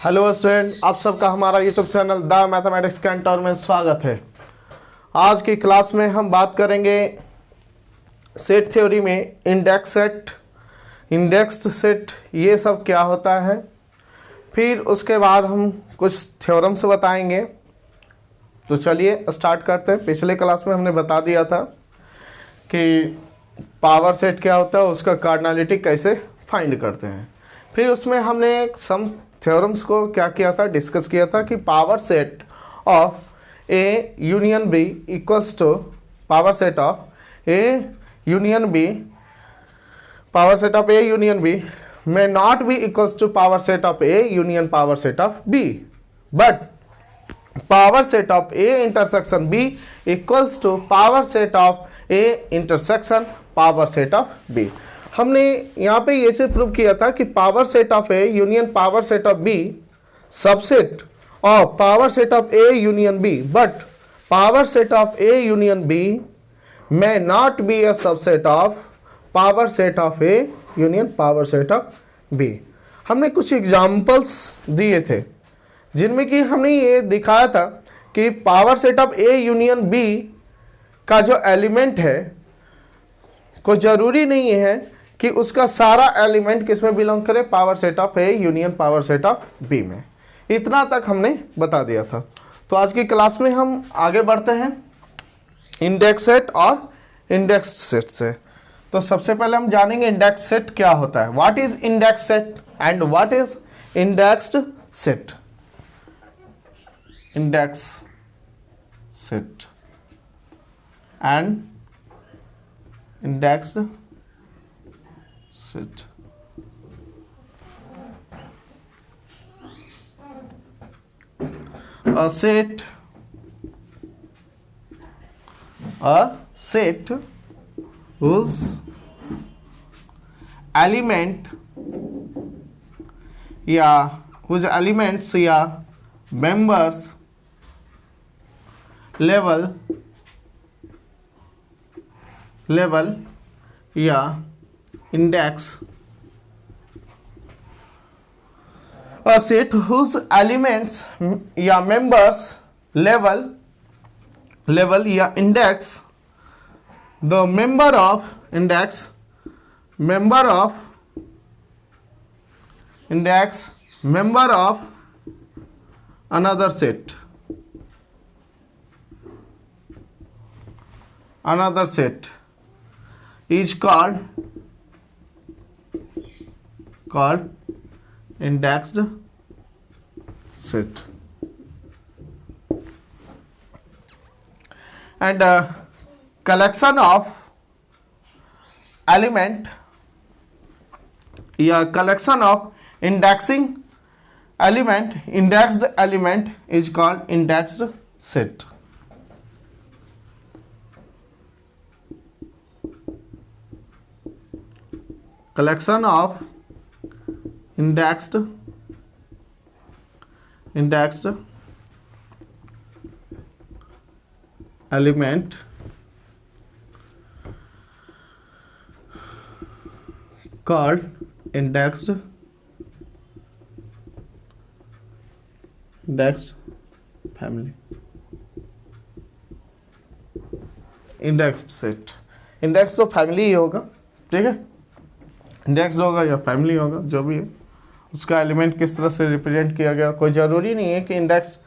Hello student, आप सबका हमारा YouTube channel the mathematics Cantor में स्वागत है। आज की क्लास में हम बात करेंगे सेट थ्योरी में इंडेक्स सेट, इंडेक्स्ड सेट, ये सब क्या होता है। फिर उसके बाद हम कुछ थ्योरम्स बताएंगे। तो चलिए स्टार्ट करते हैं। पिछले क्लास में हमने बता दिया था कि पावर सेट क्या होता है, उसका कार्डिनलिटी कैसे फाइंड करते हैं। फिर उसमें हमने सम थ्योरम्स को क्या किया था, डिस्कस किया था कि power set of A union B equals to power set of A union B, power set of A union B may not be equals to power set of A union power set of B, but power set of A intersection B equals to power set of A intersection power set of B। हमने यहाँ पे ये चीज prove किया था कि power set of A union power set of B subset of power set of A union B, but power set of A union B may not be a subset of power set of A union power set of B. हमने कुछ examples दिए थे जिनमें कि हमने ये दिखाया था कि power set of A union B का जो एलिमेंट है को जरूरी नहीं है कि उसका सारा एलिमेंट किस में बिलोंग करे, power set of A union power set of B में। इतना तक हमने बता दिया था। तो आज की क्लास में हम आगे बढ़ते हैं इंडेक्स सेट और इंडेक्स्ड सेट से। तो सबसे पहले हम जानेंगे इंडेक्स सेट क्या होता है। What is index set and what is indexed set. Index set and indexed set. A set whose element या whose elements या members level या index, a set whose elements या members level या index, the member of index member of another set is called indexed set। and collection of element या collection of indexing element, indexed element is called indexed set। collection of indexed element called indexed family, indexed set। Index तो family ही होगा, ठीक है। Index होगा या family होगा, जो भी है उसका एलिमेंट किस तरह से रिप्रेजेंट किया गया। कोई ज़रूरी नहीं है कि इंडेक्स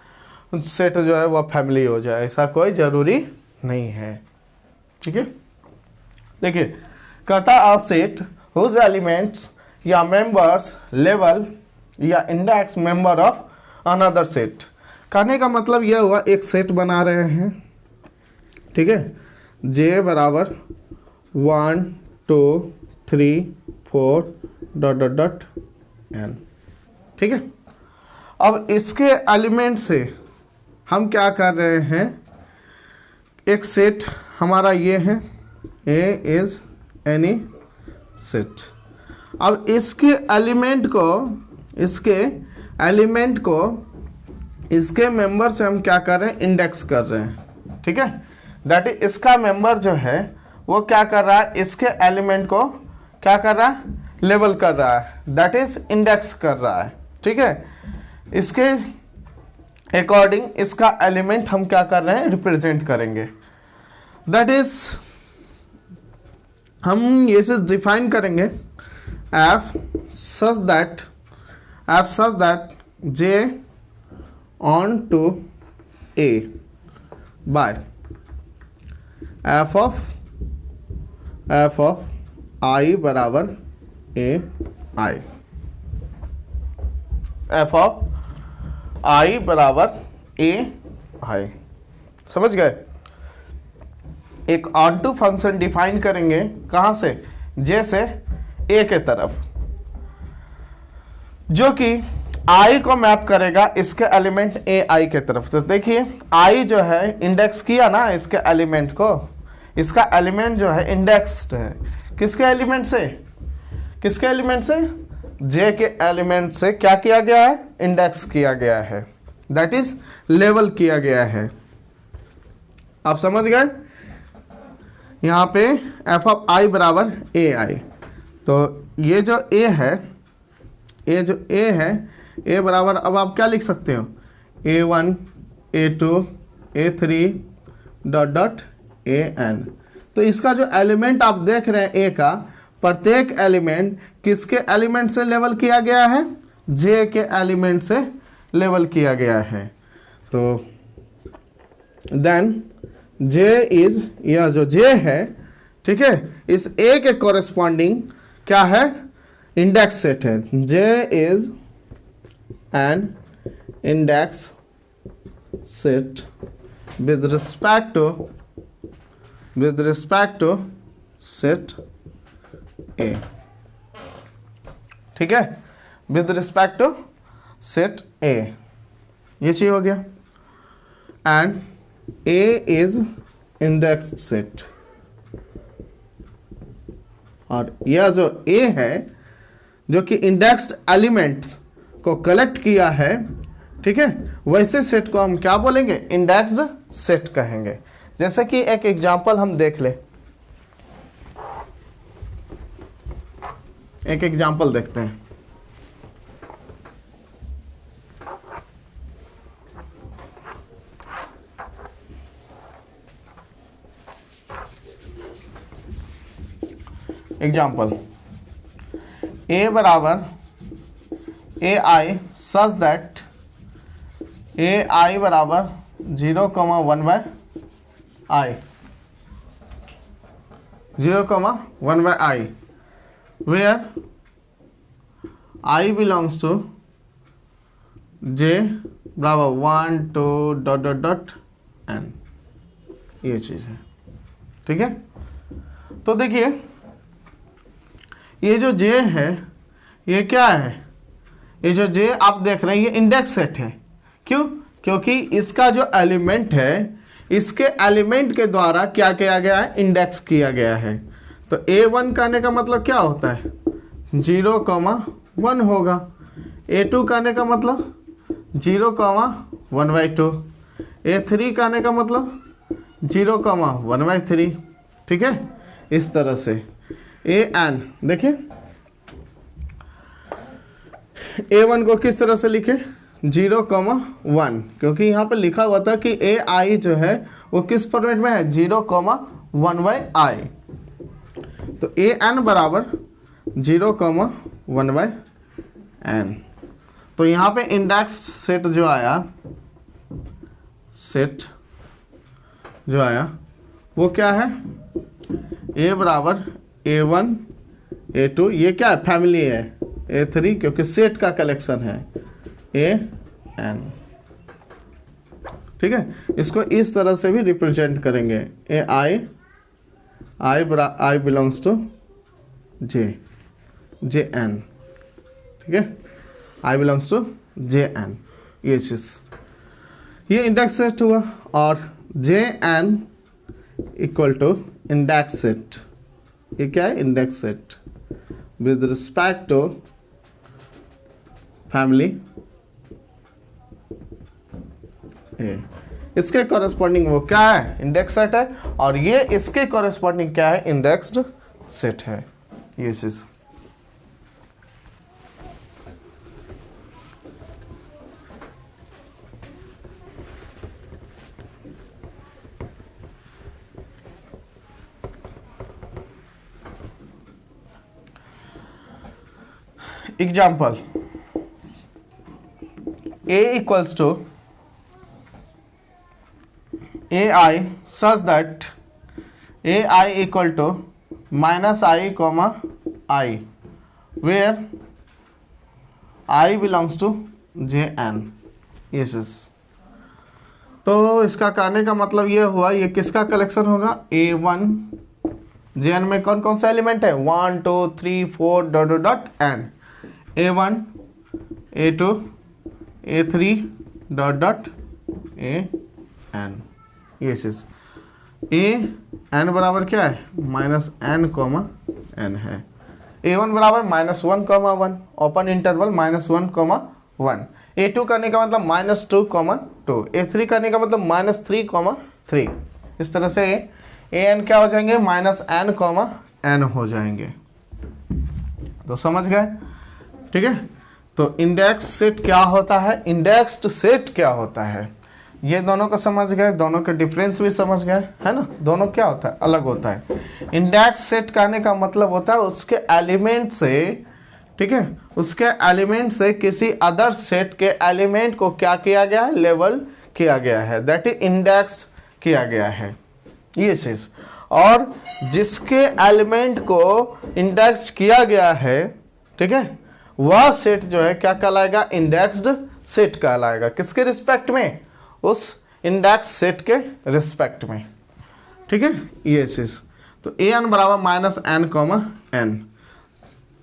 सेट जो है वह फैमिली हो जाए, ऐसा कोई ज़रूरी नहीं है, ठीक है। देखिए कहता अ सेट हुज एलिमेंट्स या मेंबर्स लेवल या index member of another set. कहने का मतलब यह हुआ एक सेट बना रहे हैं, ठीक है। जे बराबर 1 2 3 4 डॉट डॉट डॉट एन, ठीक है। अब इसके एलिमेंट से हम क्या कर रहे हैं, एक सेट हमारा ये है, ए इज एनी सेट। अब इसके एलिमेंट को इसके मेंबर से हम क्या कर रहे हैं, इंडेक्स कर रहे हैं, ठीक है। दैट इज इसका मेंबर जो है वो क्या कर रहा है, इसके एलिमेंट को क्या कर रहा है, लेबल कर रहा है, दैट इज इंडेक्स कर रहा है, ठीक है। इसके अकॉर्डिंग इसका एलिमेंट हम क्या कर रहे हैं, रिप्रेजेंट करेंगे। दैट इज हम ये चीज डिफाइन करेंगे F such that J on to A by F of I बराबर A I, F of I बराबर ए आई। समझ गए? एक ऑन टू फंक्शन डिफाइन करेंगे, कहां से, जे से ए के तरफ, जो कि आई को मैप करेगा इसके एलिमेंट ए आई के तरफ। तो देखिए आई जो है इंडेक्स किया ना इसके एलिमेंट को, इसका एलिमेंट जो है इंडेक्स्ड है किसके एलिमेंट से, किसके एलिमेंट से, जे के एलिमेंट से क्या किया गया है, इंडेक्स किया गया है, दैट इज लेवल किया गया है। आप समझ गए? यहां पे एफ ऑफ आई बराबर ए आई, तो ये जो ए है, ये जो ए है, ए बराबर अब आप क्या लिख सकते हो, A1 A2 A3 dot dot AN। तो इसका जो एलिमेंट आप देख रहे हैं ए का, प्रत्येक एलिमेंट किसके एलिमेंट से लेवल किया गया है, जे के एलिमेंट से लेवल किया गया है। तो देन जे इज, यह जो जे है, ठीक है, इस ए के कॉरेस्पॉन्डिंग क्या है, इंडेक्स सेट है। J is an index set with respect to set A, ठीक है, with respect to set A, ये चाहिए हो गया। And A is index set, और यह जो ए है जो कि इंडेक्स्ड एलिमेंट्स को कलेक्ट किया है, ठीक है, वैसे सेट को हम क्या बोलेंगे, इंडेक्स्ड सेट कहेंगे। जैसे कि एक एग्जांपल हम देख ले, एक एग्जांपल देखते हैं। एग्जाम्पल ए बराबर A I such that A I बराबर 0,1 by I, 0,1 by I, where I belongs to J बराबर 1 2 डॉट डॉट डॉट एन, ये चीज है, ठीक है। तो देखिए ये जो जे है ये क्या है, ये जो जे आप देख रहे हैं ये इंडेक्स सेट है। क्यों? क्योंकि इसका जो एलिमेंट है इसके एलिमेंट के द्वारा क्या किया गया है, इंडेक्स किया गया है। तो A1 कहने का मतलब क्या होता है, 0,1 होगा। A2 कहने का मतलब 0,1/2, A3 कहने का मतलब 0,1/3, ठीक है। इस तरह से AN, देखिए A1 को किस तरह से लिखे, 0,1, क्योंकि यहाँ पे लिखा हुआ था कि AI जो है वो किस फॉर्मेट में है, 0,1/i। तो AN बराबर 0,1/n। तो यहाँ पे इंडेक्स सेट जो आया, सेट जो आया वो क्या है, A बराबर A1 A2, ये क्या है, फैमिली है, A3 क्योंकि सेट का कलेक्शन है, AN, ठीक है। इसको इस तरह से भी रिप्रेजेंट करेंगे, I बिलोंग्स टू JN, ठीक है, I बिलोंग्स टू JN, ये चीज, ये इंडेक्स सेट हुआ। और JN equal to index set, ये क्या है, index set with respect to family A. इसके कॉरेस्पॉन्डिंग वो क्या है, इंडेक्स सेट है, और ये इसके कॉरेस्पॉन्डिंग क्या है, इंडेक्स्ड सेट है, ये चीज। Example a equals to ai such that ai equal to minus I comma I where I belongs to jn। yes। तो इसका कहने का मतलब ये हुआ, ये किसका कलेक्शन होगा, a1 jn में कौन कौन सा एलिमेंट है, 1 2 3 4 dot dot dot n, a1 a2 a3 dot dot an। ये चीज ए एन बराबर क्या है, माइनस एन कॉमा एन है। a1 बराबर -1 comma 1 open interval -1 comma 1। a2 करने का मतलब -2 कॉमा 2। a3 करने का मतलब -3 कॉमा 3। इस तरह से an क्या हो जाएंगे, -n कॉमा n हो जाएंगे। तो समझ गए, ठीक है। तो इंडेक्स सेट क्या होता है, इंडेक्स्ड सेट क्या होता है, ये दोनों को समझ गए, दोनों के डिफरेंस भी समझ गए, है ना। दोनों क्या होता है, अलग होता है। इंडेक्स सेट कहने का मतलब होता है उसके एलिमेंट से, ठीक है, उसके एलिमेंट से किसी अदर सेट के एलिमेंट को क्या किया गया है, लेवल किया गया है, दैट इज इंडेक्स किया गया है, ये चीज। और जिसके एलिमेंट को इंडेक्स किया गया है, ठीक है, वह सेट जो है क्या कहलाएगा, इंडेक्स्ड सेट कहलाएगा। किसके रिस्पेक्ट में, उस इंडेक्स सेट के रिस्पेक्ट में, ठीक है, ये चीज। तो an बराबर -n कॉमा n,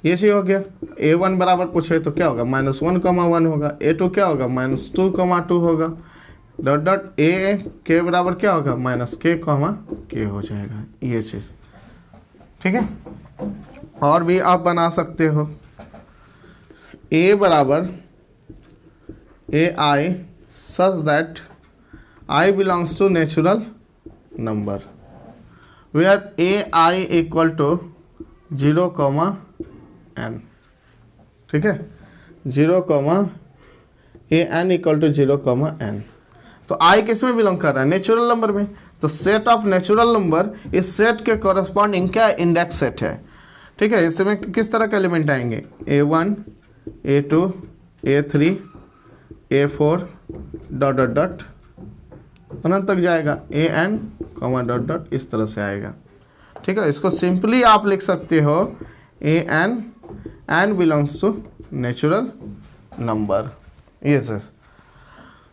ये चीज हो गया। a1 बराबर पूछे तो क्या होगा, -1 कॉमा 1 होगा। a2 क्या होगा, -2 कॉमा 2 होगा। डॉट डॉट a के बराबर क्या होगा, -k कॉमा k हो जाएगा, ये चीज, ठीक है। और भी आप बना सकते हो, a बराबर ai such that I belongs to natural number where ai equal to 0 comma n, ठीक है, 0 comma an equal to 0 comma n। तो i किस में बिलोंग कर रहा है, नेचुरल नंबर में। तो सेट ऑफ नेचुरल नंबर इस सेट के कॉरेस्पॉन्डिंग क्या इंडेक्स सेट है, ठीक है। इसमें किस तरह के एलिमेंट आएंगे, a1 a2 a3 a4 dot dot dot अनंत तक जाएगा, an कॉमा डॉट डॉट, इस तरह से आएगा, ठीक है। इसको सिंपली आप लिख सकते हो an belongs to natural number, ये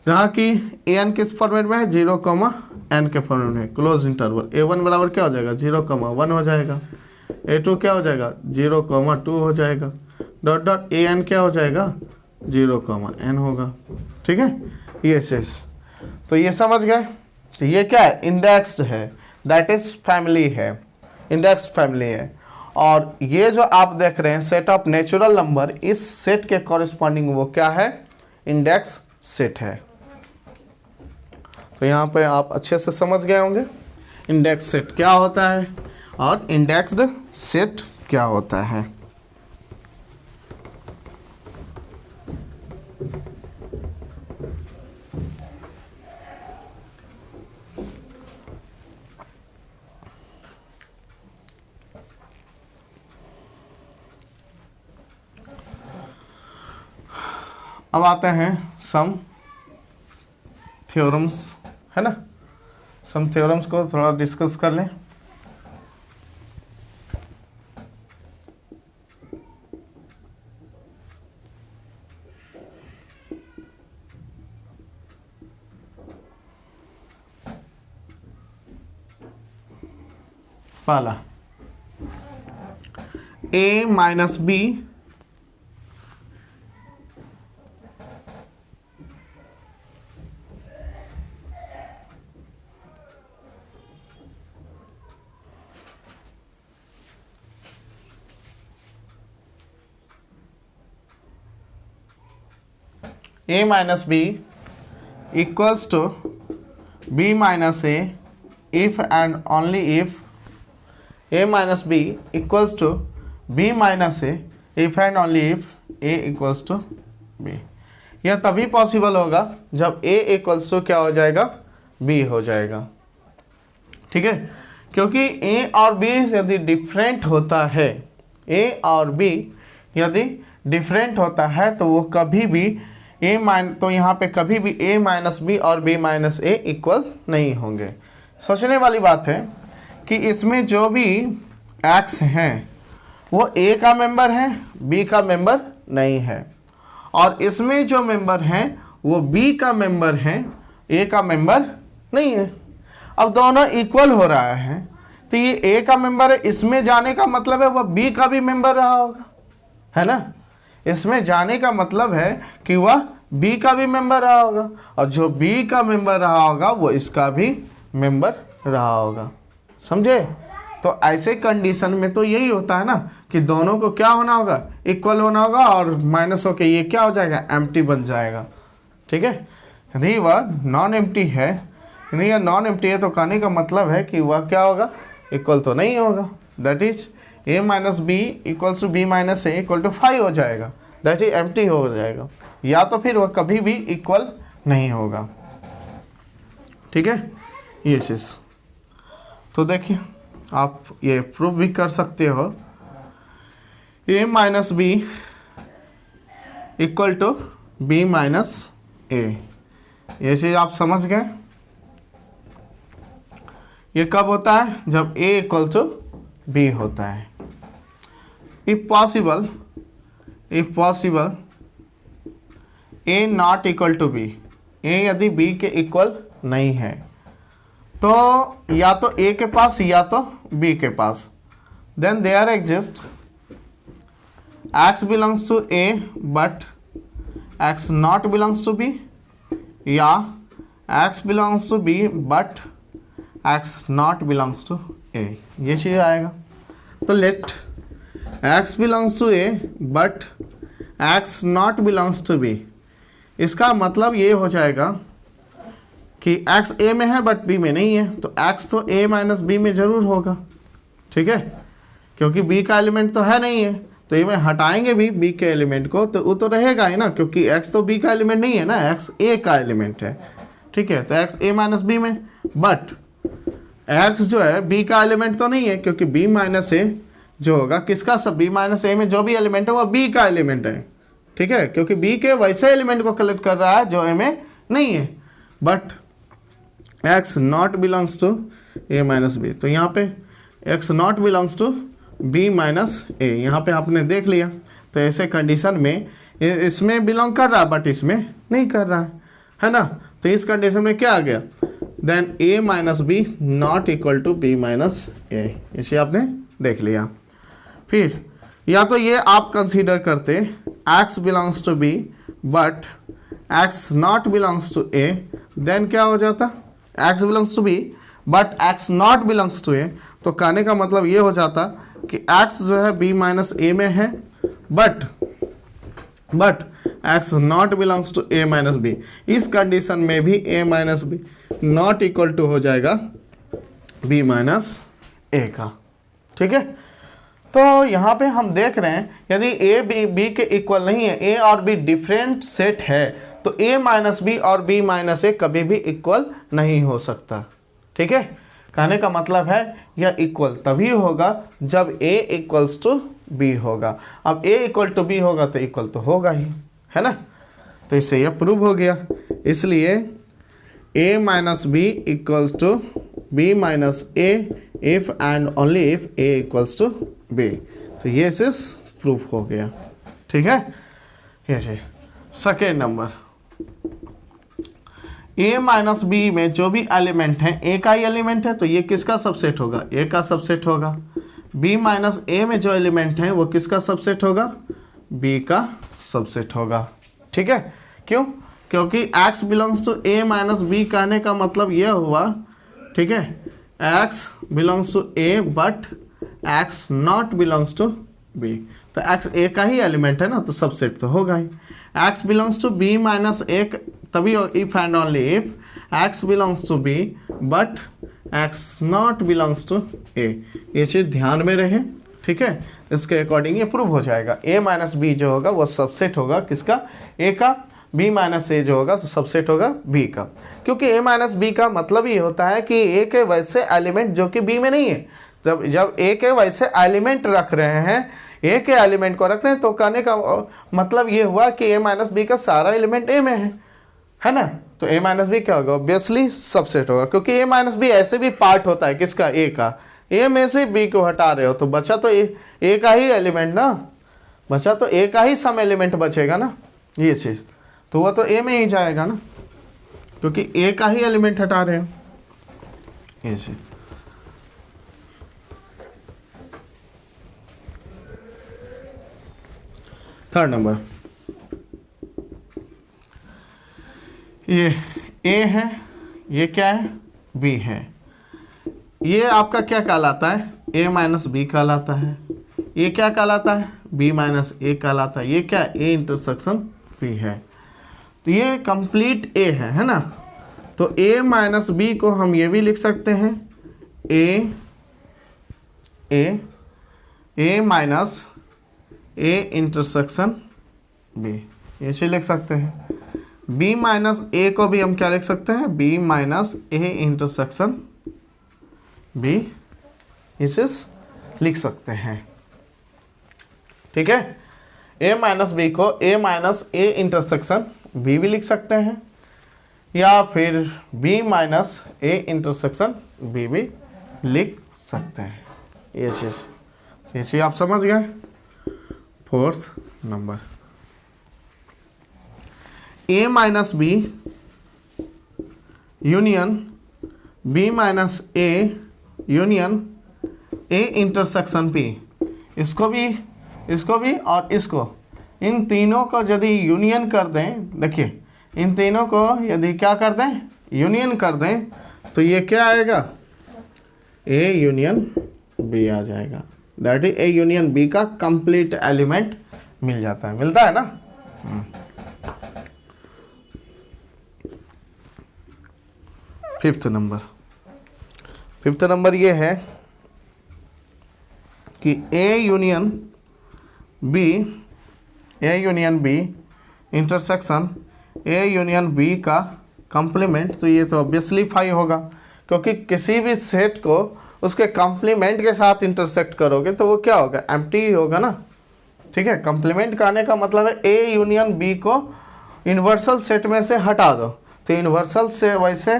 जहाँ की an किस फॉर्मेट में है, 0 कॉमा n के फॉर्मेट में, क्लोज इंटरवल। a1 बराबर क्या हो जाएगा, 0 कॉमा 1 हो जाएगा। a2 क्या हो जाएगा, 0 कॉमा 2 हो जाएगा। डॉट डॉट an क्या हो जाएगा, 0 कॉमा n होगा, ठीक है, ये चीज। तो ये समझ गए। तो ये क्या है, इंडेक्स्ड है, दैट इज फैमिली है, इंडेक्स फैमिली है। और ये जो आप देख रहे हैं सेट ऑफ नेचुरल नंबर, इस सेट के कॉरेस्पॉन्डिंग वो क्या है, इंडेक्स सेट है। तो यहाँ पे आप अच्छे से समझ गए होंगे इंडेक्स सेट क्या होता है और इंडेक्स्ड सेट क्या होता है। अब आते हैं सम थ्योरम्स, है ना। सम थ्योरम्स को थोड़ा डिस्कस कर लें। पहला a minus B a minus b equals to b minus a if and only if a minus b equals to b minus a if and only if a equals to b। यह तभी possible होगा जब a equals to क्या हो जाएगा, b हो जाएगा, ठीक है। क्योंकि a और b यदि डिफरेंट होता है, a और b यदि डिफरेंट होता है तो वो कभी भी तो यहाँ पे कभी भी a माइनस बी और b माइनस ए इक्वल नहीं होंगे। सोचने वाली बात है कि इसमें जो भी x हैं वो a का मेंबर है, b का मेंबर नहीं है, और इसमें जो मेंबर हैं वो b का मेंबर है, a का मेंबर नहीं है। अब दोनों इक्वल हो रहा है तो ये a का मेंबर है, इसमें जाने का मतलब है वह b का भी मेंबर रहा होगा, है ना। इसमें जाने का मतलब है कि वह b का भी मेंबर रहा होगा, और जो b का मेंबर रहा होगा वो इसका भी मेंबर रहा होगा। समझे? तो ऐसे कंडीशन में तो यही होता है ना कि दोनों को क्या होना होगा, इक्वल होना होगा, और माइनस होके ये क्या हो जाएगा, एम्प्टी बन जाएगा। ठीक है, यदि वह नॉन एम्प्टी है, यदि यह नॉन एम्प्टी है तो कहने का मतलब है कि वह क्या होगा, इक्वल तो नहीं होगा। That is a minus B equals to B minus A equal to 5 हो जाएगा, दैट इज एम्प्टी हो जाएगा, या तो फिर वह कभी भी इक्वल नहीं होगा। ठीक है, ये चीज़ तो देखिए आप ये प्रूफ भी कर सकते हो, a minus B equal to B minus A. ये चीज़ आप समझ गए। ये कब होता है, जब a इक्वल टू b होता है। If possible a not equal to b, a यदि b के इक्वल नहीं है तो या तो a के पास या तो b के पास, then there exist x belongs to a but x not belongs to b, या x belongs to b but x not belongs to a। ये चीज़ आएगा। तो let x belongs to a but x not belongs to b, इसका मतलब ये हो जाएगा कि x a में है बट b में नहीं है, तो x तो a माइनस b में ज़रूर होगा। ठीक है, क्योंकि b का एलिमेंट तो है नहीं है, तो ये में हटाएंगे भी b के एलिमेंट को तो वो तो रहेगा ही ना, क्योंकि x तो b का एलिमेंट नहीं है ना, x a का एलिमेंट है। ठीक है, तो x a माइनस b में, बट x जो है b का एलिमेंट तो नहीं है, क्योंकि b माइनस ए जो होगा किसका, सब b माइनस ए में जो भी एलिमेंट है वो b का एलिमेंट है। ठीक है, क्योंकि b के वैसे एलिमेंट को कलेक्ट कर रहा है जो a में नहीं है, but x not belongs to a minus B, तो यहाँ पे x not belongs to b minus A, यहाँ पे आपने देख लिया। तो ऐसे कंडीशन में इसमें बिलोंग कर रहा है बट इसमें नहीं कर रहा है ना। तो इस कंडीशन में क्या आ गया, then a minus B not equal to b minus A, इसे आपने देख लिया। फिर या तो ये आप कंसीडर करते x belongs to b but x not belongs to a, then क्या हो जाता, x belongs to b but x not belongs to a, तो कहने का मतलब ये हो जाता कि x जो है b माइनस ए में है but x not belongs to a minus B. इस कंडीशन में भी a minus B not equal to हो जाएगा b माइनस ए का। ठीक है, तो यहाँ पे हम देख रहे हैं यदि a b के इक्वल नहीं है, a और b डिफरेंट सेट है, तो a माइनस बी और b माइनस ए कभी भी इक्वल नहीं हो सकता। ठीक है, कहने का मतलब है यह इक्वल तभी होगा जब a इक्वल्स टू b होगा। अब a इक्वल टू b होगा तो इक्वल तो होगा ही, है ना। तो इससे यह प्रूव हो गया। इसलिए a minus B equals to b minus A if and only if a equals to b। तो ये चीज प्रूफ हो गया। ठीक है, ये चीज second number, a minus B में जो भी एलिमेंट है a का ही एलिमेंट है, तो ये किसका सबसेट होगा, a का सबसेट होगा। b माइनस ए में जो एलिमेंट है वो किसका सबसेट होगा, b का सबसेट होगा। ठीक है, क्यों, क्योंकि x belongs to a minus B कहने का मतलब यह हुआ, ठीक है, x belongs to a but x not belongs to b, तो x a का ही एलिमेंट है ना, तो सबसेट तो होगा ही। x belongs to b minus A तभी if and only if x belongs to b but x not belongs to a, ये चीज़ ध्यान में रहे। ठीक है, इसके अकॉर्डिंग ये प्रूव हो जाएगा। a माइनस बी जो होगा वो सबसेट होगा किसका, a का, b माइनस ए जो होगा सबसेट होगा b का, क्योंकि a माइनस बी का मतलब ये होता है कि a के वैसे एलिमेंट जो कि b में नहीं है, जब a के वैसे एलिमेंट रख रहे हैं ए के एलिमेंट को रख रहे हैं, तो कहने का मतलब ये हुआ कि ए माइनस बी का सारा एलिमेंट ए में है ना। तो ए माइनस बी क्या होगा, ऑब्वियसली सबसेट होगा, क्योंकि ए माइनस बी ऐसे भी पार्ट होता है किसका, ए का। ए में से बी को हटा रहे हो तो बचा तो ए का ही एलिमेंट ना, बचा तो ए का ही सम एलिमेंट बचेगा ना, ये चीज़ तो वह तो ए में ही जाएगा ना, क्योंकि ए का ही एलिमेंट हटा रहे हो, ये चीज़। थर्ड नंबर, ये ए है, ये क्या है, बी है। ये आपका क्या कहलाता है, ए माइनस बी कहलाता है। ये क्या कहलाता है, बी माइनस ए कहलाता है। ये क्या, ए इंटरसेक्शन बी है। तो ये कंप्लीट ए है ना। तो ए माइनस बी को हम ये भी लिख सकते हैं, ए माइनस ए इंटरसेक्शन बी, ये चीज लिख सकते हैं। बी माइनस ए को भी हम क्या लिख सकते हैं, B minus A intersection B, ये चीज लिख सकते हैं। ठीक है, ए माइनस बी को A minus A intersection B भी लिख सकते हैं, या फिर B minus A intersection B भी लिख सकते हैं। ये चीज आप समझ गए। Fourth number, A minus B union B minus A union A intersection B. इसको भी और इसको, इन तीनों को यदि यूनियन कर दें, देखिए इन तीनों को यदि क्या कर दें, यूनियन कर दें, तो ये क्या आएगा, ए यूनियन बी आ जाएगा। That is A union B का कंप्लीट एलिमेंट मिल जाता है, मिलता है ना। फिफ्थ नंबर ये है कि A union B intersection A union B का कंप्लीमेंट। तो ये तो ऑब्वियसली 5 होगा, क्योंकि किसी भी सेट को उसके कंप्लीमेंट के साथ इंटरसेक्ट करोगे तो वो क्या होगा, एम्प्टी होगा ना। ठीक है, कंप्लीमेंट करने का मतलब है ए यूनियन बी को यूनिवर्सल सेट में से हटा दो, तो यूनिवर्सल से वैसे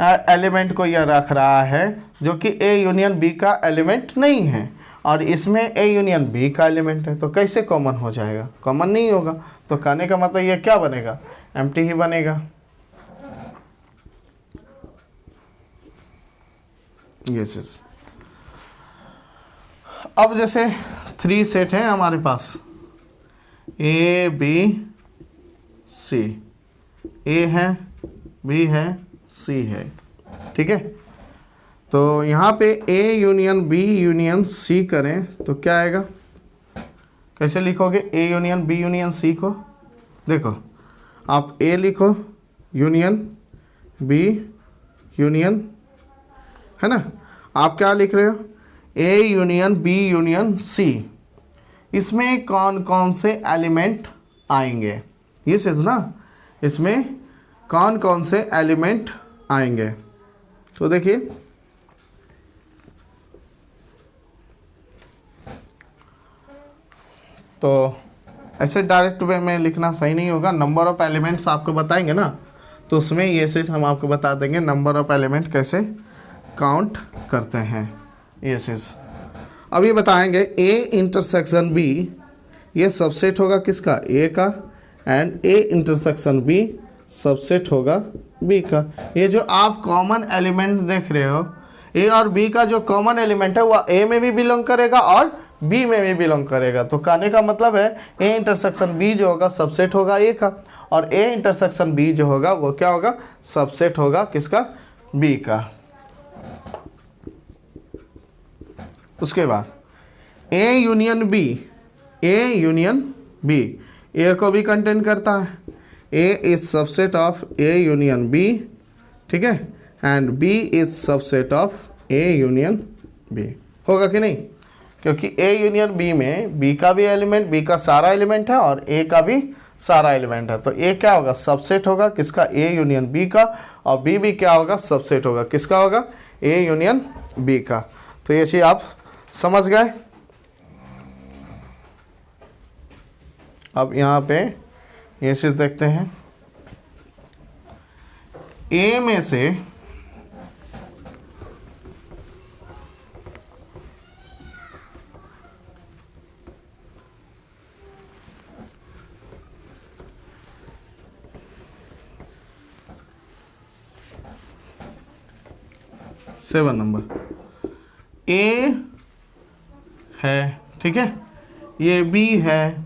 एलिमेंट को यह रख रहा है जो कि ए यूनियन बी का एलिमेंट नहीं है, और इसमें ए यूनियन बी का एलिमेंट है, तो कैसे कॉमन हो जाएगा, कॉमन नहीं होगा। तो कहने का मतलब ये क्या बनेगा, एम्प्टी ही बनेगा। ये चीज। अब जैसे 3 सेट हैं हमारे पास, ए बी सी, ए है, बी है, सी है। ठीक है, तो यहाँ पे A union B union C करें तो क्या आएगा, कैसे लिखोगे A union B union C को, देखो आप ए लिखो यूनियन बी यूनियन, है ना, आप क्या लिख रहे हो, A union B union C. इसमें कौन कौन से एलिमेंट आएंगे, ये चीज़ ना, इसमें कौन कौन से एलिमेंट आएंगे। तो देखिए, तो ऐसे डायरेक्ट वे में लिखना सही नहीं होगा, नंबर ऑफ एलिमेंट्स आपको बताएंगे ना, तो उसमें ये चीज़ हम आपको बता देंगे नंबर ऑफ एलिमेंट कैसे काउंट करते हैं। ये चीज़ अभी बताएंगे। ए इंटरसेक्शन बी, ये सबसेट होगा किसका, ए का, and A intersection B subset होगा बी का। ये जो आप कॉमन एलिमेंट देख रहे हो, ए और बी का जो कॉमन एलिमेंट है वह ए में भी बिलोंग करेगा और बी में भी बिलोंग करेगा। तो कहने का मतलब है ए इंटरसेक्शन बी जो होगा सबसेट होगा ए का, और ए इंटरसेक्शन बी जो होगा वो क्या होगा, सबसेट होगा किसका, बी का। उसके बाद A union B, A union B, A को भी कंटेन करता है, A is subset of A union B, ठीक है, and B is subset of A union B. होगा कि नहीं, क्योंकि ए यूनियन बी में बी का भी एलिमेंट, बी का सारा एलिमेंट है और ए का भी सारा एलिमेंट है। तो ए क्या होगा, सबसेट होगा किसका, ए यूनियन बी का, और बी भी क्या होगा, सबसेट होगा किसका होगा, ए यूनियन बी का। तो ये चीज़ आप समझ गए। अब यहाँ पे ये चीज़ देखते हैं, ए में से सेवन नंबर ए है, ठीक है, ये बी है,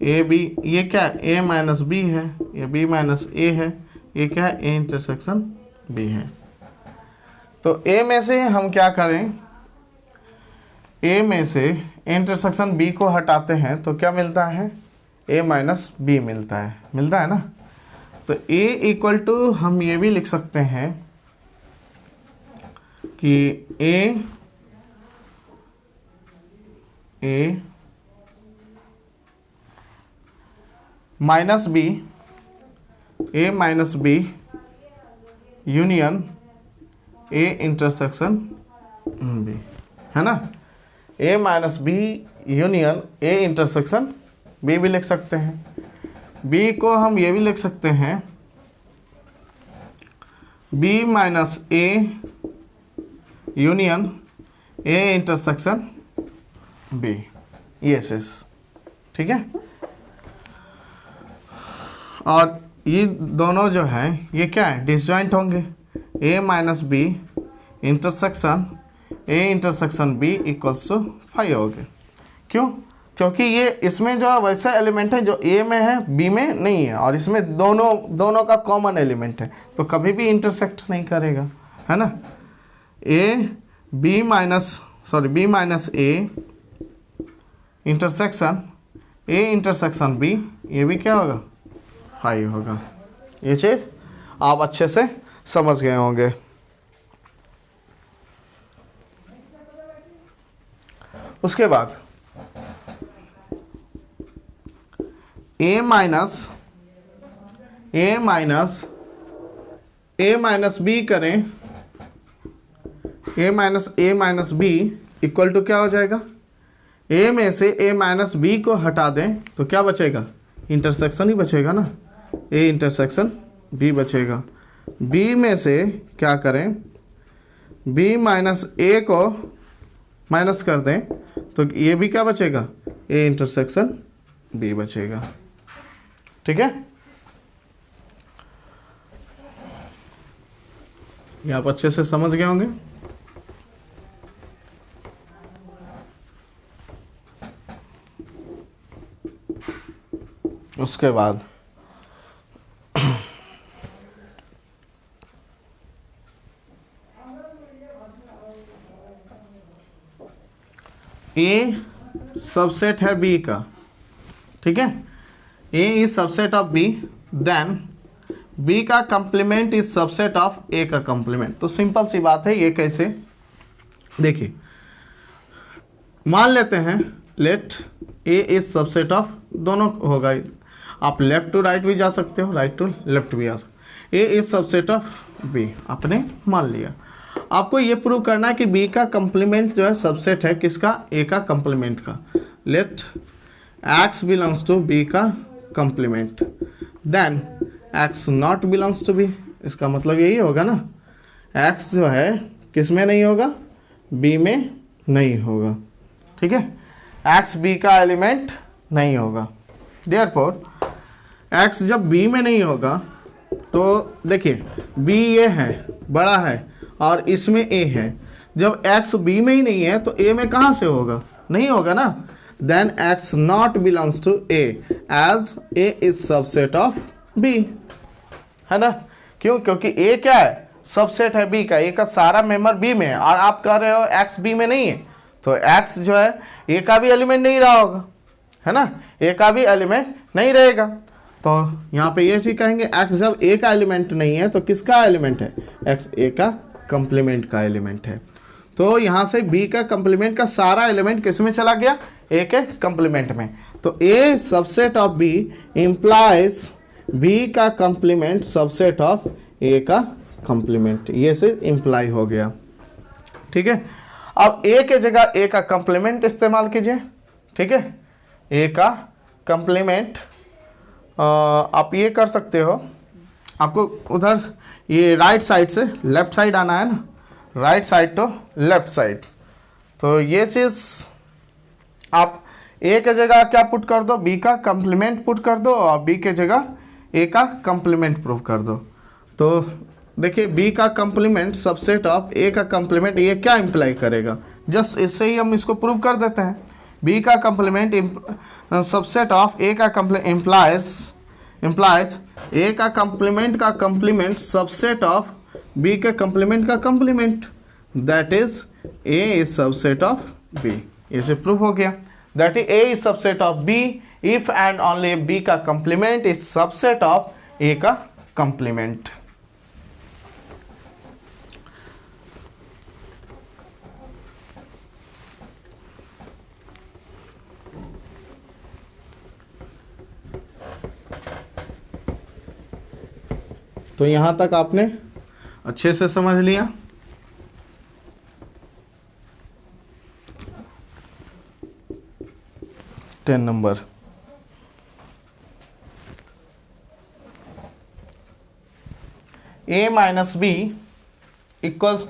ए बी, ये क्या ए माइनस बी है, ये बी माइनस ए है, ये क्या है ए इंटरसेक्शन बी है। तो ए में से हम क्या करें, ए में से इंटरसेक्शन बी को हटाते हैं तो क्या मिलता है, ए माइनस बी मिलता है ना। तो ए इक्वल टू हम ये भी लिख सकते हैं कि A minus B, A minus B union A intersection B, है ना। A minus B union A intersection B भी लिख सकते हैं। बी को हम ये भी लिख सकते हैं B minus A union A intersection B, ये एस, ठीक है। और ये दोनों जो हैं ये क्या है, डिसजॉइंट होंगे। A minus B intersection B equals to 5 हो गए। क्यों? क्योंकि ये इसमें जो वैसा एलिमेंट है जो ए में है बी में नहीं है, और इसमें दोनों का कॉमन एलिमेंट है, तो कभी भी इंटरसेक्ट नहीं करेगा, है ना। B minus A intersection B, ये भी क्या होगा 5 होगा। ये चीज़ आप अच्छे से समझ गए होंगे। उसके बाद ए माइनस बी करें, ए माइनस बी इक्वल टू क्या हो जाएगा, ए में से ए माइनस बी को हटा दें तो क्या बचेगा, इंटरसेक्शन ही बचेगा ना, ए इंटरसेक्शन बी बचेगा। बी में से क्या करें, बी माइनस ए को माइनस कर दें तो ये भी क्या बचेगा, ए इंटरसेक्शन बी बचेगा, ठीक है। ये आप अच्छे से समझ गए होंगे। उसके बाद ए सबसेट है बी का, ठीक है। A is subset of B, then B का complement is subset of A का कंप्लीमेंट। तो सिंपल सी बात है, ये कैसे, देखिए मान लेते हैं let A is subset of, दोनों होगा, आप लेफ्ट टू राइट भी जा सकते हो, राइट टू लेफ्ट भी आ सकते। ए इज सबसेट ऑफ बी आपने मान लिया। आपको ये प्रूव करना है कि बी का कंप्लीमेंट जो है सबसेट है किसका, ए का कंप्लीमेंट का। Let X belongs to B का complement, then X not belongs to B. इसका मतलब यही होगा ना, एक्स जो है किस में नहीं होगा, बी में नहीं होगा, ठीक है। एक्स बी का एलिमेंट नहीं होगा, देयरफॉर एक्स जब बी में नहीं होगा तो देखिए बी ये है बड़ा है और इसमें ए है, जब एक्स बी में ही नहीं है तो ए में कहाँ से होगा, नहीं होगा ना। Then X not belongs to A as A is subset of B, है ना। क्यों? क्योंकि ए क्या है, सबसेट है बी का, ए का सारा मेंबर बी में है, और आप कह रहे हो एक्स बी में नहीं है, तो एक्स जो है ए का भी एलिमेंट नहीं रहा होगा, है ना, ए का भी एलिमेंट नहीं रहेगा। तो यहाँ पे ये चीज कहेंगे एक्स जब ए का एलिमेंट नहीं है तो किसका एलिमेंट है, एक्स ए का कंप्लीमेंट का एलिमेंट है। तो यहाँ से बी का कंप्लीमेंट का सारा एलिमेंट किस में चला गया, ए के कंप्लीमेंट में। तो A subset of B implies B का कंप्लीमेंट सबसेट ऑफ ए का कंप्लीमेंट, ये से इंप्लाई हो गया, ठीक है। अब ए के जगह ए का कंप्लीमेंट इस्तेमाल कीजिए, ठीक है, ए का कंप्लीमेंट आप ये कर सकते हो, आपको उधर ये राइट साइड से लेफ्ट साइड आना है ना, right side to left side. तो ये चीज़ आप ए के जगह क्या पुट कर दो, बी का कंप्लीमेंट पुट कर दो और बी के जगह ए का कंप्लीमेंट प्रूव कर दो। तो देखिए बी का कंप्लीमेंट सबसेट ऑफ ए का कंप्लीमेंट, ये क्या इंप्लाई करेगा, जस्ट इससे ही हम इसको प्रूव कर देते हैं। बी का कंप्लीमेंट सबसेट ऑफ ए का इम्प्लाइज ए का कंप्लीमेंट सबसेट ऑफ बी के कंप्लीमेंट का complement, that is A is subset of B. इसे प्रूव हो गया, that is A is subset of B if and only B का complement is subset of A का complement. तो यहां तक आपने अच्छे से समझ लिया। Ten number, a minus B equals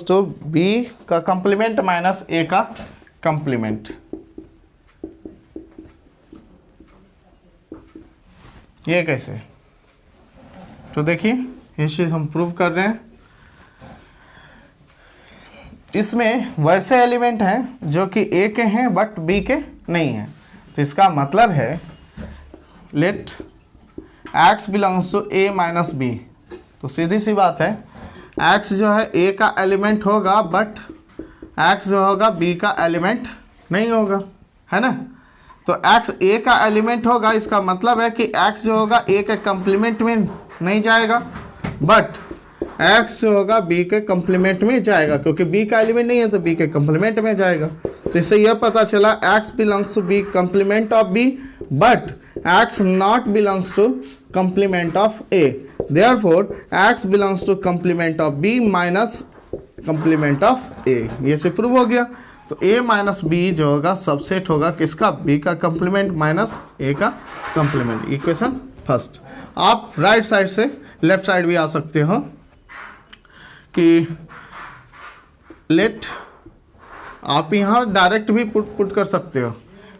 to B का कंप्लीमेंट माइनस ए का कंप्लीमेंट। ये कैसे, तो देखिए ये चीज हम प्रूव कर रहे हैं। इसमें वैसे एलिमेंट हैं जो कि ए के हैं बट बी के नहीं हैं। तो इसका मतलब है let x belongs to a minus B. तो सीधी सी बात है, x जो है a का एलिमेंट होगा बट x जो होगा b का एलिमेंट नहीं होगा, है ना। तो x a का एलिमेंट होगा, इसका मतलब है कि x जो होगा a के कंप्लीमेंट में नहीं जाएगा बट x जो होगा b के कंप्लीमेंट में जाएगा, क्योंकि b का एलिमेंट नहीं है तो b के कंप्लीमेंट में जाएगा। तो इससे यह पता चला x belongs to b complement of b but x not belongs to complement of a, therefore x belongs to complement of b minus complement of a। ये से प्रूव हो गया। तो a माइनस बी जो होगा सबसेट होगा किसका, b का कंप्लीमेंट माइनस a का कंप्लीमेंट। Equation first. आप राइट साइड से लेफ्ट साइड भी आ सकते हो कि लेट, आप यहाँ डायरेक्ट भी पुट कर सकते हो।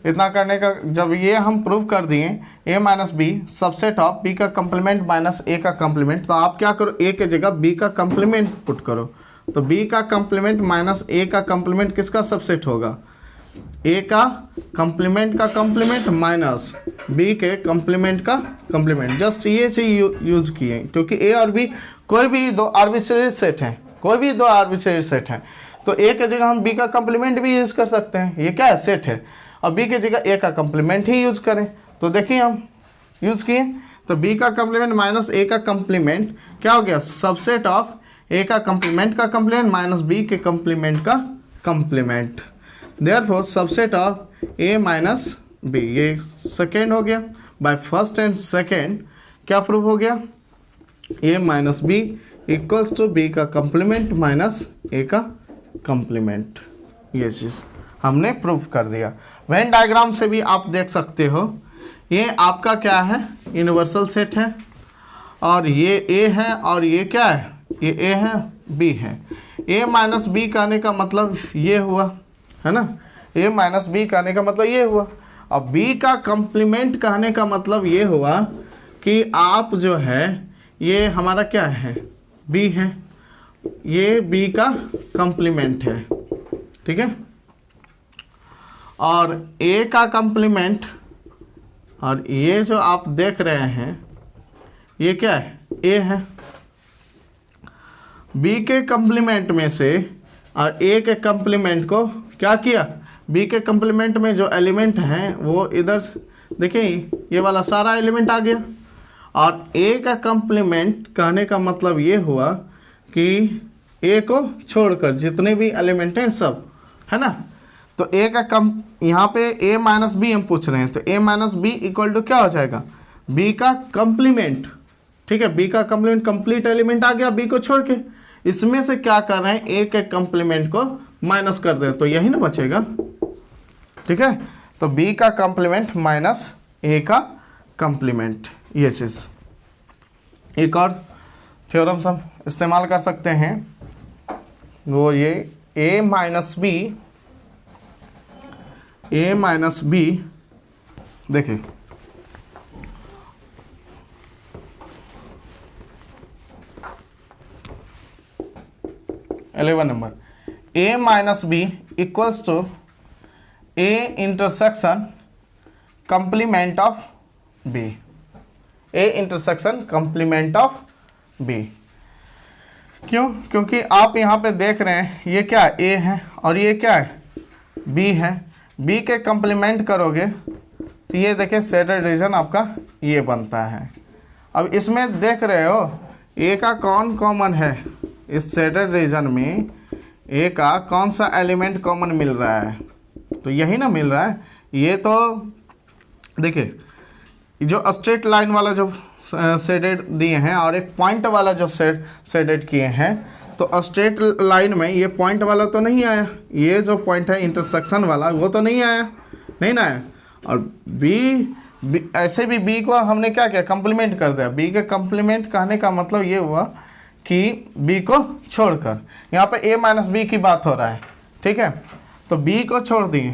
इतना करने का, जब ये हम प्रूव कर दिए a minus B subset of b का कंप्लीमेंट माइनस a का कंप्लीमेंट, तो आप क्या करो, a के जगह b का कंप्लीमेंट पुट करो। तो b का कंप्लीमेंट माइनस a का कंप्लीमेंट किसका सबसेट होगा, a का कंप्लीमेंट का कंप्लीमेंट माइनस b के कंप्लीमेंट का कंप्लीमेंट। जस्ट ये चीज यूज किए क्योंकि a और b कोई भी दो आर्बिट्रेरी सेट हैं, तो a के जगह हम b का कंप्लीमेंट भी यूज कर सकते हैं। ये क्या है, सेट है, और b के जगह a का कंप्लीमेंट ही यूज करें। तो देखिए हम यूज किए, तो b का कंप्लीमेंट माइनस a का कंप्लीमेंट क्या हो गया, सबसेट ऑफ a का कंप्लीमेंट का कंप्लीमेंट माइनस b के कंप्लीमेंट का complement, therefore subset of a minus b। ये सेकेंड हो गया। बाय फर्स्ट एंड सेकेंड क्या प्रूव हो गया, a minus B equals to b का कंप्लीमेंट माइनस a का कंप्लीमेंट। ये चीज़ हमने प्रूव कर दिया। वेन डायग्राम से भी आप देख सकते हो, ये आपका क्या है, यूनिवर्सल सेट है, और ये a है और ये क्या है, ये a है b है। a माइनस बी कहने का मतलब ये हुआ, है ना, a माइनस बी कहने का मतलब ये हुआ। अब b का कंप्लीमेंट कहने का मतलब ये हुआ कि आप जो है ये हमारा क्या है, b है, ये b का कंप्लीमेंट है, ठीक है, और a का कंप्लीमेंट, और ये जो आप देख रहे हैं ये क्या है, a है। b के कंप्लीमेंट में से और a के कंप्लीमेंट को क्या किया, b के कंप्लीमेंट में जो एलिमेंट हैं वो इधर देखिए, ये वाला सारा एलिमेंट आ गया, और a का कंप्लीमेंट कहने का मतलब ये हुआ कि a को छोड़कर जितने भी एलिमेंट हैं सब, है ना। तो a का यहाँ पे a माइनस बी हम पूछ रहे हैं, तो a minus B equal to क्या हो जाएगा, b का कंप्लीमेंट, ठीक है, b का कंप्लीमेंट, कंप्लीट एलिमेंट आ गया b को छोड़ के, इसमें से क्या कर रहे हैं, a के कंप्लीमेंट को माइनस कर दें, तो यही ना बचेगा, ठीक है। तो बी का कंप्लीमेंट माइनस ए का कंप्लीमेंट, ये चीज़। एक और थ्योरम्स हम इस्तेमाल कर सकते हैं, वो ये ए माइनस बी, देखिए eleven number, A minus B equals to A intersection complement of B, A intersection complement of B. क्यों? क्योंकि आप यहाँ पे देख रहे हैं ये क्या है, ए है और ये क्या है, बी है। बी के कंप्लीमेंट करोगे तो ये देखिए शेडेड रीजन आपका ये बनता है। अब इसमें देख रहे हो ए का कौन कॉमन है, इस शेडेड रीजन में ए का कौन सा एलिमेंट कॉमन मिल रहा है, तो यही ना मिल रहा है। ये तो देखिए जो स्ट्रेट लाइन वाला जो शेडेड दिए हैं और एक पॉइंट वाला जो शेडेड किए हैं, तो स्ट्रेट लाइन में ये पॉइंट वाला तो नहीं आया, ये जो पॉइंट है इंटरसेक्शन वाला वो तो नहीं आया, नहीं ना आया। और बी ऐसे भी बी को हमने क्या किया, कंप्लीमेंट कर दिया। बी के कंप्लीमेंट कहने का मतलब ये हुआ कि बी को छोड़कर, यहाँ पे ए माइनस बी की बात हो रहा है, ठीक है, तो बी को छोड़ दिए,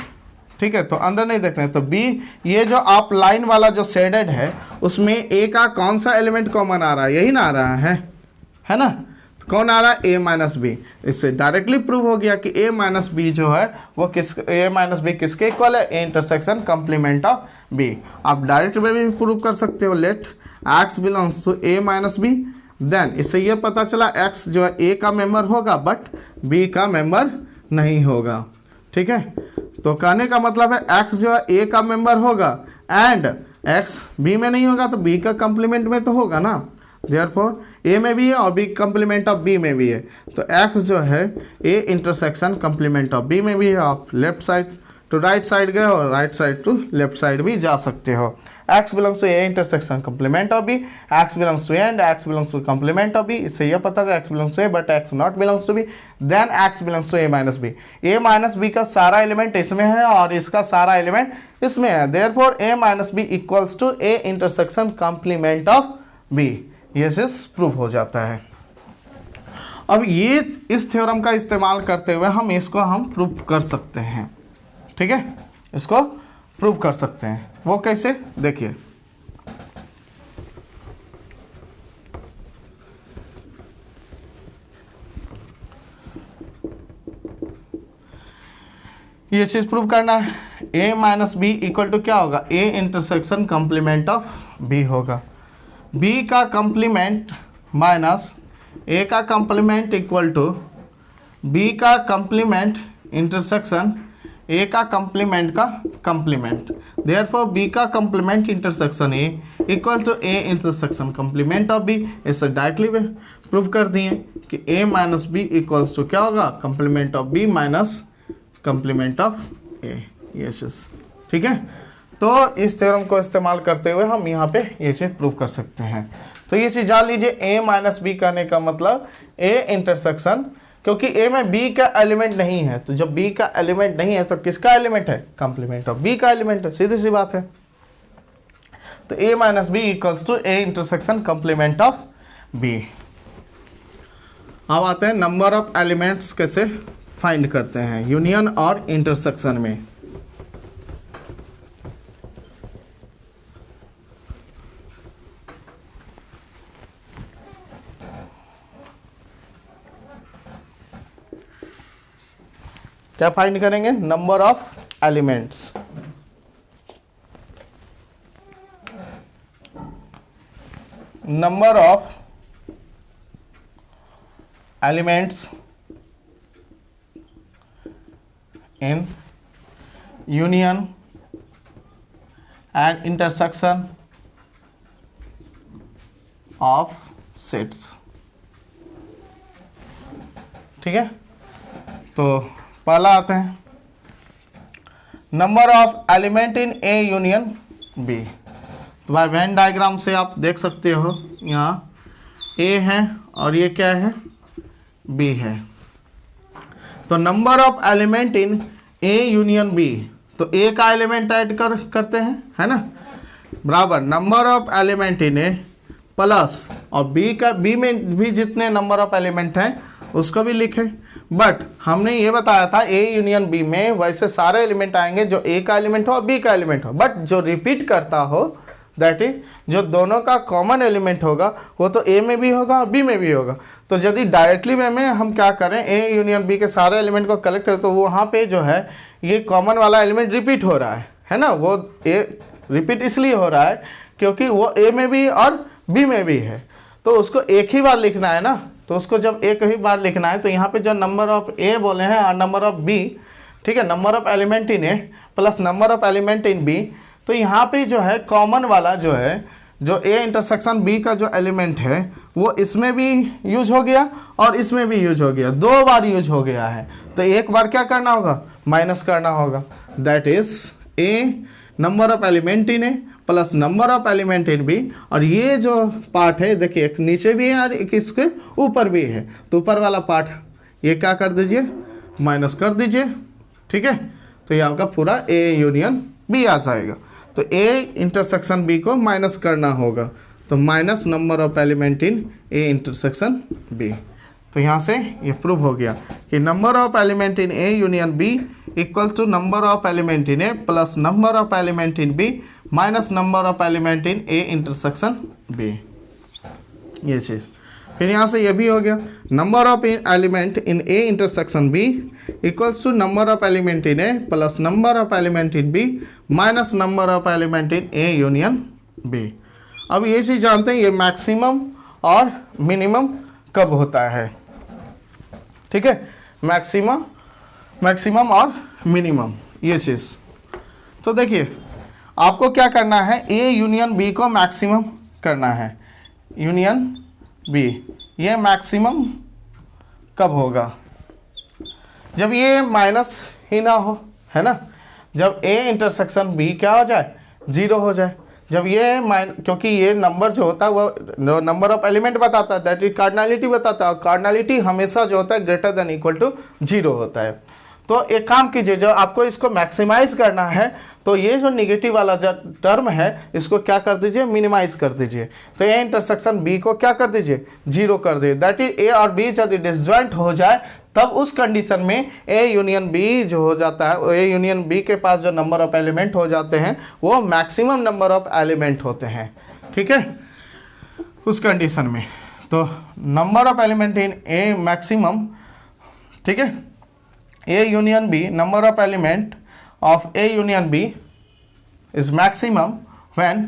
ठीक है, तो अंदर नहीं देख रहे हैं। तो बी, ये जो आप लाइन वाला जो शेडेड है उसमें ए का कौन सा एलिमेंट कॉमन आ रहा है, यही ना आ रहा है ना, तो कौन आ रहा है, ए माइनस बी। इससे डायरेक्टली प्रूव हो गया कि ए माइनस बी जो है वो ए माइनस बी किसके इक्वल है, A intersection complement of B. आप डायरेक्ट वे भी प्रूव कर सकते हो, let X belongs to A minus B, then इससे ये पता चला एक्स जो है ए का मेंबर होगा बट बी का मेंबर नहीं होगा, ठीक है। तो कहने का मतलब है x जो है a का मेंबर होगा एंड x b में नहीं होगा, तो b का कंप्लीमेंट में तो होगा ना, देयरफॉर a में भी है और b कंप्लीमेंट ऑफ b में भी है, तो x जो है a intersection complement of b में भी है। आप left side to right side गए और right side to left side भी जा सकते हो। x belongs to a intersection complement of b, x belongs to a and x belongs to complement of b। इससे यह पता है x belongs to a but x not belongs to b, then x belongs to a minus b। a minus b का सारा element इसमें है और इसका सारा एलिमेंट इसमें है, therefore a minus b equals to a intersection complement of b। ये चीज प्रूव हो जाता है। अब ये इस थ्योरम का इस्तेमाल करते हुए हम इसको हम प्रूव कर सकते हैं, ठीक है, इसको प्रूव कर सकते हैं। वो कैसे, देखिए ये चीज प्रूव करना है, a minus B equal to क्या होगा, a intersection complement of b होगा। b का कंप्लीमेंट माइनस a का कंप्लीमेंट इक्वल टू b का कंप्लीमेंट इंटरसेक्शन a का कंप्लीमेंट का कंप्लीमेंट, देयरफॉर b का complement intersection a equal to a intersection complement of b। इससे डायरेक्टली प्रूव कर दिए कि a minus B equals to क्या होगा, complement of b minus complement of a, ये चीज, ठीक है। तो इस थ्योरम को इस्तेमाल करते हुए हम यहाँ पे ये चीज प्रूव कर सकते हैं। तो ये चीज जान लीजिए, a माइनस बी कहने का मतलब a इंटरसेक्शन, क्योंकि a में b का एलिमेंट नहीं है, तो जब b का एलिमेंट नहीं है तो किसका एलिमेंट है, कंप्लीमेंट ऑफ b का एलिमेंट है, सीधी सी बात है। तो a minus B equals to a intersection complement of b। अब आते हैं नंबर ऑफ एलिमेंट्स कैसे फाइंड करते हैं यूनियन और इंटरसेक्शन में। क्या फाइंड करेंगे, number of elements. Number of elements in union and intersection of sets, ठीक है। तो पहला आते हैं number of element in A union B. तो भाई वेन डायग्राम से आप देख सकते हो, यहाँ ए है और ये क्या है, बी है। तो number of element in A union B, तो ए का एलिमेंट ऐड करते हैं, है ना, बराबर number of element in A plus और बी में भी जितने नंबर ऑफ एलिमेंट हैं उसको भी लिखें। बट हमने ये बताया था ए यूनियन बी में वैसे सारे एलिमेंट आएंगे जो ए का एलिमेंट हो और बी का एलिमेंट हो, बट जो रिपीट करता हो दैट इज जो दोनों का कॉमन एलिमेंट होगा वो तो ए में भी होगा और बी में भी होगा। तो यदि डायरेक्टली वे में हम क्या करें, ए यूनियन बी के सारे एलिमेंट को कलेक्ट करें तो वहाँ पे जो है ये कॉमन वाला एलिमेंट रिपीट हो रहा है ना, वो ए रिपीट इसलिए हो रहा है क्योंकि वो ए में भी और बी में भी है, तो उसको एक ही बार लिखना है ना। तो उसको जब एक ही बार लिखना है तो यहाँ पे जो नंबर ऑफ ए बोले हैं और नंबर ऑफ बी, ठीक है, number of element in A plus number of element in B, तो यहाँ पे जो है कॉमन वाला जो है जो ए इंटरसेक्शन बी का जो एलिमेंट है वो इसमें भी यूज हो गया और इसमें भी यूज हो गया, 2 बार यूज हो गया है। तो एक बार क्या करना होगा, माइनस करना होगा, that is A number of element in A plus number of element in B. और ये जो पार्ट है देखिए एक नीचे भी है और एक इसके ऊपर भी है, तो ऊपर वाला पार्ट ये क्या कर दीजिए, माइनस कर दीजिए, ठीक है। तो ये आपका पूरा ए यूनियन बी आ जाएगा। तो ए इंटरसेक्शन बी को माइनस करना होगा, तो minus number of element in A intersection B. तो यहाँ से ये प्रूव हो गया कि number of element in A union B equal to number of element in A plus number of element in B minus number of element in A intersection B, ये चीज़। फिर यहाँ से ये भी हो गया number of element in A intersection B equals to number of element in A plus number of element in B minus number of element in A union B. अब ये चीज़ जानते हैं ये मैक्सिमम और मिनिमम कब होता है, ठीक है, मैक्सिमम और मिनिमम ये चीज़। तो देखिए आपको क्या करना है, ए यूनियन बी को मैक्सिमम करना है, यूनियन बी, ये मैक्सिमम कब होगा, जब ये माइनस ही ना हो, है ना, जब ए इंटरसेक्शन बी क्या हो जाए, 0 हो जाए, जब ये क्योंकि ये नंबर जो होता है वो नंबर ऑफ एलिमेंट बताता है, दैट इज कार्डिनलिटी बताता है, और कार्डिनलिटी हमेशा जो होता है ग्रेटर देन इक्वल टू 0 होता है। तो एक काम कीजिए, जो आपको इसको मैक्सिमाइज करना है तो ये जो निगेटिव वाला जो टर्म है इसको क्या कर दीजिए, मिनिमाइज कर दीजिए। तो ए इंटरसेक्शन बी को क्या कर दीजिए, 0 कर दीजिए, दैट इज ए और बी यदि डिसजॉइंट हो जाए तब उस कंडीशन में ए यूनियन बी जो हो जाता है, ए यूनियन बी के पास जो नंबर ऑफ एलिमेंट हो जाते हैं वो मैक्सिमम नंबर ऑफ एलिमेंट होते हैं, ठीक है, उस कंडीशन में। तो number of element in A maximum, ठीक है, A union B, number of element of A union B is maximum when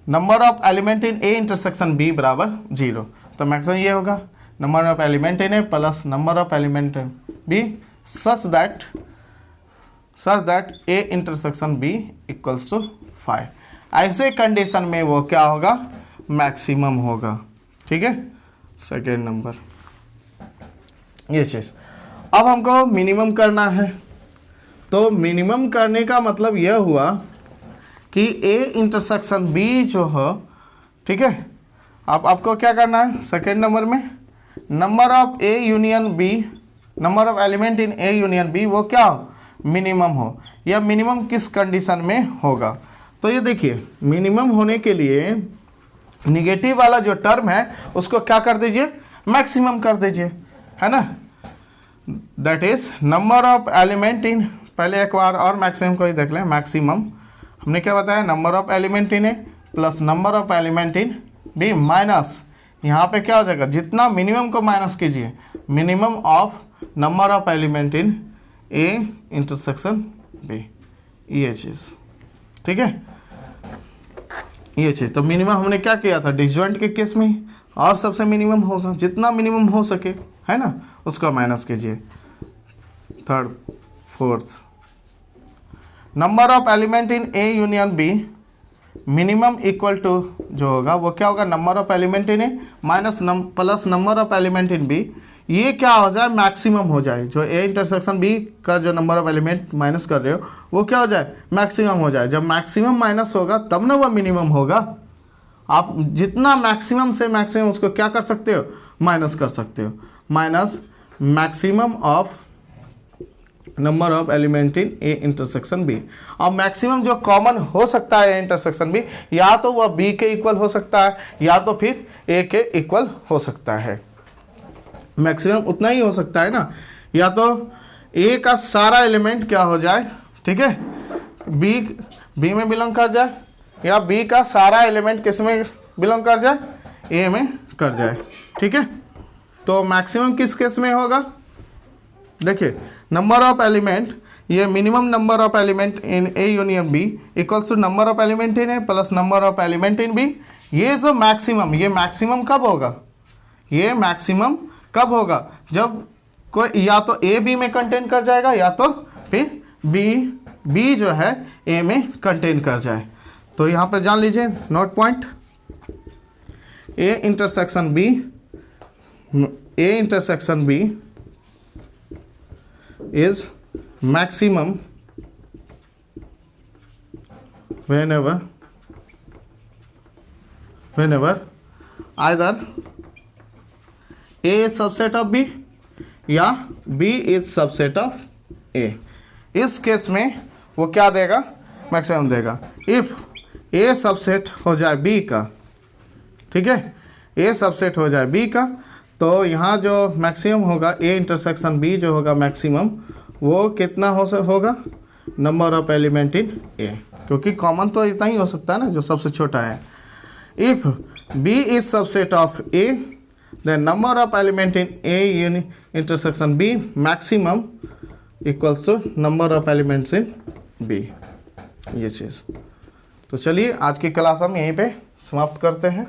number of element in A intersection B बराबर 0। तो मैक्सिमम ये होगा number of element in A plus number of element in B such that A intersection B equals to 5। ऐसे condition में वो क्या होगा, maximum होगा, ठीक है, सेकेंड नंबर ये चीज़। अब हमको मिनिमम करना है, तो मिनिमम करने का मतलब यह हुआ कि ए इंटरसेक्शन बी जो हो, ठीक है, आपको क्या करना है, सेकेंड नंबर में number of A union B, number of element in A union B वो क्या हो, मिनिमम हो। यह मिनिमम किस कंडीशन में होगा, तो ये देखिए मिनिमम होने के लिए निगेटिव वाला जो टर्म है उसको क्या कर दीजिए, मैक्सिमम कर दीजिए, है ना, that is number of element इन, पहले एक बार और मैक्सिमम को ही देख लें। मैक्सिमम हमने क्या बताया, number of element in A plus number of element in B minus, यहाँ पे क्या हो जाएगा, जितना मिनिमम को माइनस कीजिए, minimum of number of element in A intersection B, ये चीज़, ठीक है, ये चीज़। तो मिनिमम हमने क्या किया था, डिसजॉइंट के केस में और सबसे मिनिमम होगा, जितना मिनिमम हो सके, है ना, उसका माइनस कीजिए। Third fourth number of element in A union B minimum equal to जो होगा वो क्या होगा, number of element in A minus plus number of element in B, ये क्या हो जाए, मैक्सिमम हो जाए। जो ए इंटरसेक्शन बी का जो नंबर ऑफ एलिमेंट माइनस कर रहे हो वो क्या हो जाए, मैक्सिमम हो जाए। जब मैक्सिमम माइनस होगा तब ना वह मिनिमम होगा। आप जितना मैक्सिमम से मैक्सिमम उसको क्या कर सकते हो, माइनस कर सकते हो। Minus maximum of number of element in A intersection B. अब मैक्सिमम जो कॉमन हो सकता है ए इंटरसेक्शन बी, या तो वह बी के इक्वल हो सकता है या तो फिर ए के इक्वल हो सकता है। मैक्सिमम उतना ही हो सकता है ना, या तो ए का सारा एलिमेंट क्या हो जाए, ठीक है, बी में बिलोंग कर जाए, या बी का सारा एलिमेंट किस में बिलोंग कर जाए, ए में कर जाए, ठीक है। तो मैक्सिमम किस केस में होगा, देखिए नंबर ऑफ एलिमेंट, ये minimum number of element in A union B equals to number of element in A plus number of element in B. ये जो मैक्सिमम, ये मैक्सिमम कब होगा, ये मैक्सिमम कब होगा, जब कोई या तो ए बी में कंटेन कर जाएगा या तो फिर बी जो है ए में कंटेन कर जाए। तो यहाँ पर जान लीजिए note point, A intersection B is maximum whenever either A is subset of B या B is subset of A। इस केस में वो क्या देगा, मैक्सिमम देगा। इफ A सबसेट हो जाए B का, ठीक है, A सबसेट हो जाए B का, तो यहाँ जो मैक्सिमम होगा ए इंटरसेक्शन बी जो होगा मैक्सिमम, वो कितना होगा, नंबर ऑफ एलिमेंट इन ए, क्योंकि कॉमन तो इतना ही हो सकता है ना जो सबसे छोटा है। If B is subset of A then number of element in A intersection B maximum equals to number of elements in B, ये चीज़। तो चलिए आज की क्लास हम यहीं पे समाप्त करते हैं।